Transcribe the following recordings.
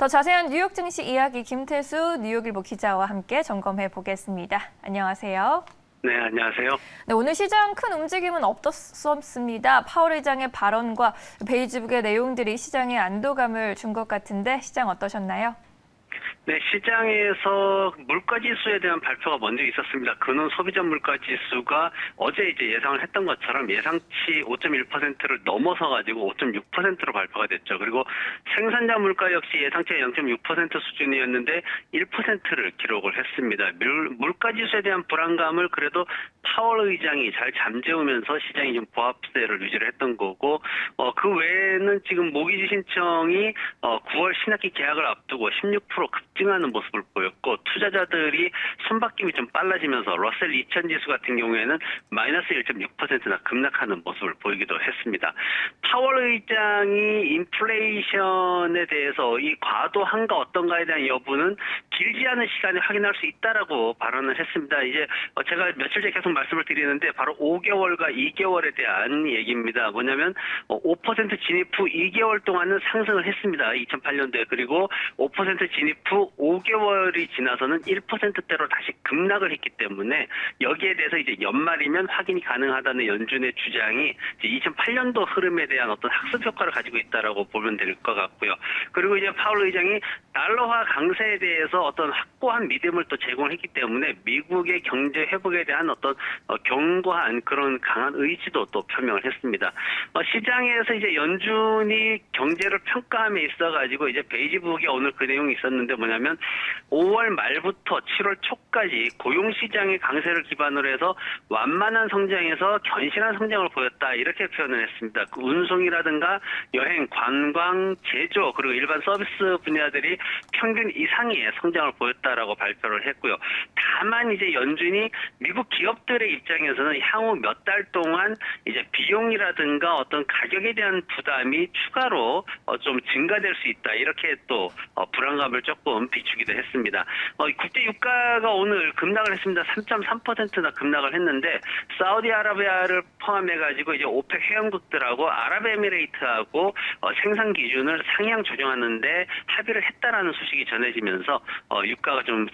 더 자세한 뉴욕 증시 이야기 김태수 뉴욕일보 기자와 함께 점검해 보겠습니다. 안녕하세요. 네, 안녕하세요. 네, 오늘 시장 큰 움직임은 없었습니다. 파월 의장의 발언과 베이지북의 내용들이 시장에 안도감을 준 것 같은데 시장 어떠셨나요? 네, 시장에서 물가지수에 대한 발표가 먼저 있었습니다. 근원 소비자 물가지수가 어제 이제 예상을 했던 것처럼 예상치 5.1%를 넘어서 가지고 5.6%로 발표가 됐죠. 그리고 생산자 물가 역시 예상치가 0.6% 수준이었는데 1%를 기록을 했습니다. 물가지수에 대한 불안감을 그래도 파월 의장이 잘 잠재우면서 시장이 좀 보합세를 유지를 했던 거고, 그 외에는 지금 모기지 신청이 9월 신학기 개학을 앞두고 16% 급증하는 모습을 보였고, 투자자들이 손바뀜이 좀 빨라지면서 러셀 2000 지수 같은 경우에는 마이너스 1.6%나 급락하는 모습을 보이기도 했습니다. 파월 의장이 인플레이션에 대해서 이 과도한가 어떤가에 대한 여부는 길지 않은 시간에 확인할 수 있다라고 발언을 했습니다. 이제 제가 며칠 전에 계속 말씀을 드리는데 바로 5개월과 2개월에 대한 얘기입니다. 뭐냐면 5% 진입 후 2개월 동안은 상승을 했습니다. 2008년도에. 그리고 5% 진입 후 5개월이 지나서는 1%대로 다시 급락을 했기 때문에 여기에 대해서 이제 연말이면 확인이 가능하다는 연준의 주장이 이제 2008년도 흐름에 대한 어떤 학습 효과를 가지고 있다라고 보면 될 것 같고요. 그리고 이제 파월 의장이 달러화 강세에 대해서 어떤 확고한 믿음을 또 제공했기 때문에 미국의 경제 회복에 대한 어떤 견고한 그런 강한 의지도 또 표명을 했습니다. 시장에서 이제 연준이 경제를 평가함에 있어가지고 이제 베이지북에 오늘 그 내용이 있었는데 뭐냐면 5월 말부터 7월 초까지 고용시장의 강세를 기반으로 해서 완만한 성장에서 견실한 성장을 보였다 이렇게 표현을 했습니다. 그 운송이라든가 여행, 관광, 제조 그리고 일반 서비스 분야들이 평균 이상의 성장을 보였다라고 발표를 했고요. 다만 이제 연준이 미국 기업들의 입장에서는 향후 몇 달 동안 이제 비용이라든가 어떤 가격에 대한 부담이 추가로 좀 증가될 수 있다 이렇게 또 불안감을 조금 비추기도 했습니다. 국제 유가가 오늘 급락을 했습니다. 3.3%나 급락을 했는데 사우디아라비아를 포함해 가지고 이제 오펙 회원국들하고 아랍에미레이트하고 생산 기준을 상향 조정하는데 합의를 했다라는 소식이 전해지면서 유가가 좀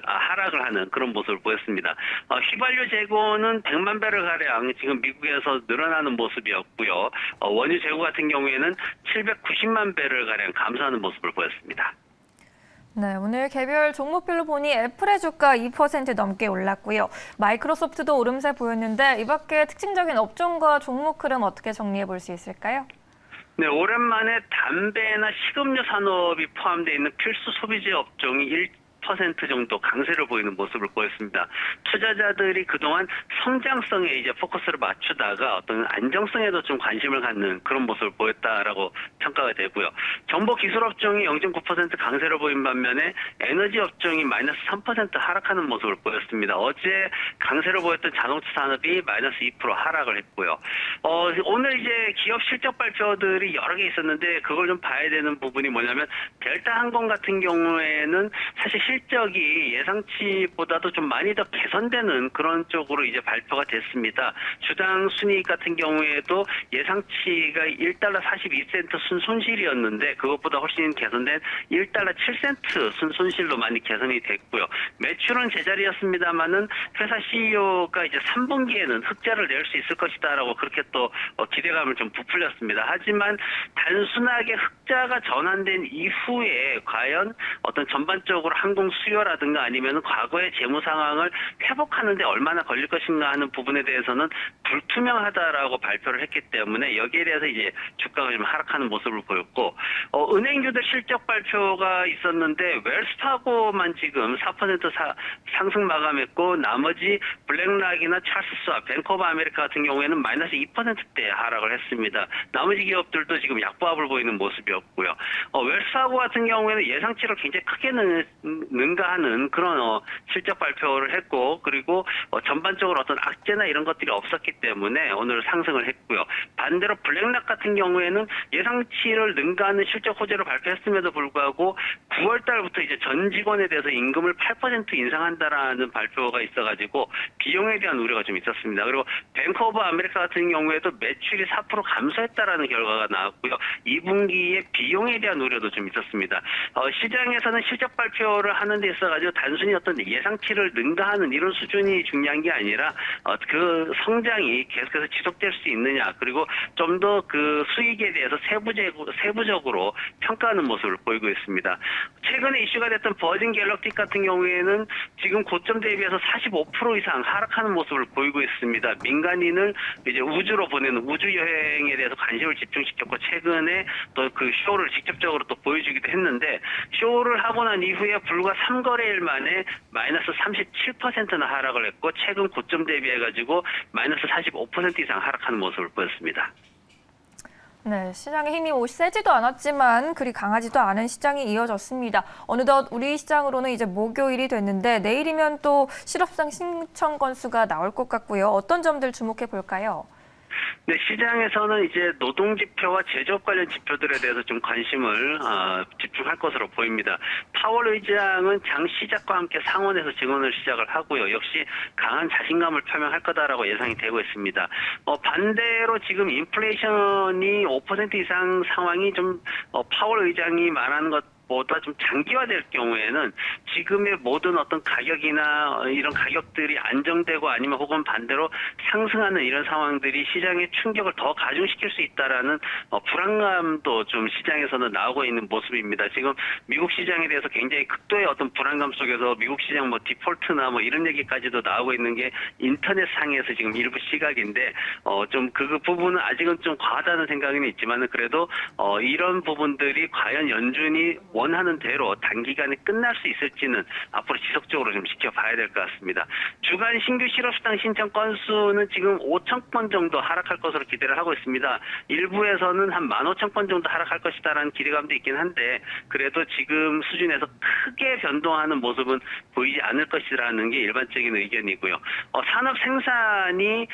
하락을 하는 그런 모습을 보였습니다. 휘발유 재고는 100만 배럴 가량 지금 미국에서 늘어나는 모습이었고요. 원유 재고 같은 경우에는 790만 배럴 가량 감소하는 모습을 보였습니다. 네, 오늘 개별 종목별로 보니 애플의 주가 2% 넘게 올랐고요. 마이크로소프트도 오름세 보였는데 이 밖에 특징적인 업종과 종목 흐름 어떻게 정리해 볼 수 있을까요? 네, 오랜만에 담배나 식음료 산업이 포함되어 있는 필수 소비재 업종이 1% 정도 강세를 보이는 모습을 보였습니다. 투자자들이 그동안 성장성에 이제 포커스를 맞추다가 어떤 안정성에도 좀 관심을 갖는 그런 모습을 보였다라고 평가가 되고요. 정보 기술 업종이 0.9% 강세를 보인 반면에 에너지 업종이 마이너스 3% 하락하는 모습을 보였습니다. 어제 강세를 보였던 자동차 산업이 마이너스 2% 하락을 했고요. 오늘 이제 기업 실적 발표들이 여러 개 있었는데 그걸 좀 봐야 되는 부분이 뭐냐면 델타 항공 같은 경우에는 사실 실적이 예상치보다도 좀 많이 더 개선되는 그런 쪽으로 이제 발표가 됐습니다. 주당 순이익 같은 경우에도 예상치가 1달러 42센트 순손실이었는데 그것보다 훨씬 개선된 1달러 7센트 순손실로 많이 개선이 됐고요. 매출은 제자리였습니다만은 회사 CEO가 이제 3분기에는 흑자를 낼 수 있을 것이다라고 그렇게 또 기대감을 좀 부풀렸습니다. 하지만 단순하게 흑자가 전환된 이후에 과연 어떤 전반적으로 항공 수요라든가 아니면 과거의 재무 상황을 회복하는 데 얼마나 걸릴 것인가 하는 부분에 대해서는 불투명하다라고 발표를 했기 때문에 여기에 대해서 이제 주가가 좀 하락하는 모습을 보였고 은행주들 실적 발표가 있었는데 웰스파고만 지금 4% 상승 마감했고 나머지 블랙락이나 찰스스와 뱅크 오브 아메리카 같은 경우에는 마이너스 2%대 하락을 했습니다. 나머지 기업들도 지금 약보합을 보이는 모습이었고요. 웰스파고 같은 경우에는 예상치를 굉장히 크게 능가하는 그런 실적 발표를 했고 그리고 전반적으로 어떤 악재나 이런 것들이 없었기 때문에 오늘 상승을 했고요. 반대로 블랙락 같은 경우에는 예상치를 능가하는 실적 호재를 발표했음에도 불구하고 9월 달부터 이제 전 직원에 대해서 임금을 8% 인상한다라는 발표가 있어가지고 비용에 대한 우려가 좀 있었습니다. 그리고 뱅크 오브 아메리카 같은 경우에도 매출이 4% 감소했다라는 결과가 나왔고요. 2분기에 비용에 대한 우려도 좀 있었습니다. 시장에서는 실적 발표를 하는 데 있어가지고 단순히 어떤 예상치를 능가하는 이런 수준이 중요한 게 아니라 그 성장이 계속해서 지속될 수 있느냐, 그리고 좀 더 그 수익에 대해서 세부적으로 평가하는 모습을 보이고 있습니다. 최근에 이슈가 됐던 버진 갤럭틱 같은 경우에는 지금 고점 대비해서 45% 이상 하락하는 모습을 보이고 있습니다. 민간인을 이제 우주로 보내는 우주 여행에 대해서 관심을 집중시켰고, 최근에 또 그 쇼를 직접적으로 또 보여주기도 했는데, 쇼를 하고 난 이후에 불과 3거래일 만에 마이너스 37%나 하락을 했고, 최근 고점 대비해가지고 마이너스 45% 이상 하락하는 모습을 보였습니다. 네, 시장의 힘이 세지도 않았지만 그리 강하지도 않은 시장이 이어졌습니다. 어느덧 우리 시장으로는 이제 목요일이 됐는데 내일이면 또 실업상 신청 건수가 나올 것 같고요. 어떤 점들 주목해 볼까요? 네, 시장에서는 이제 노동 지표와 제조업 관련 지표들에 대해서 좀 관심을 집중할 것으로 보입니다. 파월 의장은 장 시작과 함께 상원에서 증언을 시작을 하고요. 역시 강한 자신감을 표명할 거다라고 예상이 되고 있습니다. 반대로 지금 인플레이션이 5% 이상 상황이 좀 파월 의장이 말하는 것보다 좀 장기화될 경우에는 지금의 모든 어떤 가격이나 이런 가격들이 안정되고 아니면 혹은 반대로 상승하는 이런 상황들이 시장의 충격을 더 가중시킬 수 있다라는 불안감도 좀 시장에서는 나오고 있는 모습입니다. 지금 미국 시장에 대해서 굉장히 극도의 어떤 불안감 속에서 미국 시장 디폴트나 이런 얘기까지도 나오고 있는 게 인터넷 상에서 지금 일부 시각인데, 좀 그 부분은 아직은 좀 과하다는 생각은 있지만은 그래도 이런 부분들이 과연 연준이 원하는 대로 단기간에 끝날 수 있을지는 앞으로 지속적으로 좀 지켜봐야 될 것 같습니다. 주간 신규 실업수당 신청 건수는 지금 5천 건 정도 하락할 것으로 기대를 하고 있습니다. 일부에서는 한 15,000건 정도 하락할 것이다라는 기대감도 있긴 한데, 그래도 지금 수준에서 크게 변동하는 모습은 보이지 않을 것이라는 게 일반적인 의견이고요. 산업 생산이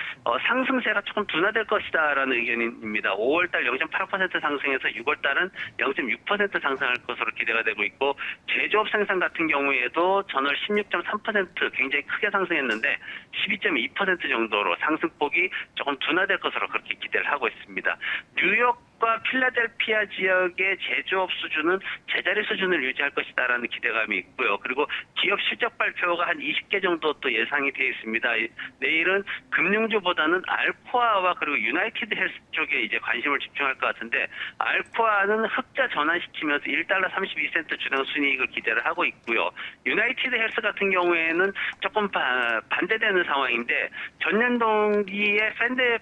상승세가 조금 둔화될 것이다라는 의견입니다. 5월달 0.8% 상승해서 6월달은 0.6% 상승할 것으로 기대가 되고 있고, 제조업 생산 같은 경우에도 전월 16.3% 굉장히 크게 상승했는데 12.2% 정도로 상승폭이 조금 둔화될 것으로 그렇게 기대를 하고 있습니다. 뉴욕과 필라델피아 지역의 제조업 수준은 제자리 수준을 유지할 것이다라는 기대감이 있고요. 그리고 기업 실적 발표가 한 20개 정도 또 예상이 되어 있습니다. 내일은 금융주보다는 알코아와 그리고 유나이티드 헬스 쪽에 이제 관심을 집중할 것 같은데, 알코아는 흑자 전환시키면서 1달러 32센트 주당 순이익을 기대를 하고 있고요. 유나이티드 헬스 같은 경우에는 조금 반대되는 상황인데, 전년 동기에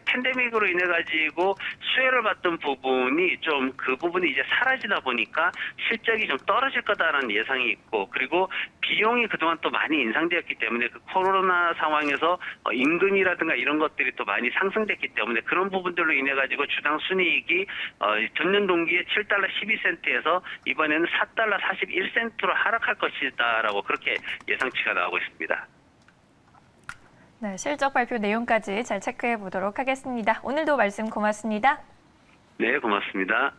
팬데믹으로 인해 가지고 수혜를 받던 부분이 좀 그 부분이 이제 사라지다 보니까 실적이 좀 떨어질 거다라는 예상이 있고, 그리고 비용이 그동안 또 많이 인상되었기 때문에 그 코로나 상황에서 임금이라든가 이런 것들이 또 많이 상승됐기 때문에 그런 부분들로 인해 가지고 주당 순이익이 전년 동기에 7달러 12센트에서 이번에는 4달러 41센트로 하락할 것이다라고 그렇게 예상치가 나오고 있습니다. 네, 실적 발표 내용까지 잘 체크해 보도록 하겠습니다. 오늘도 말씀 고맙습니다. 네, 고맙습니다.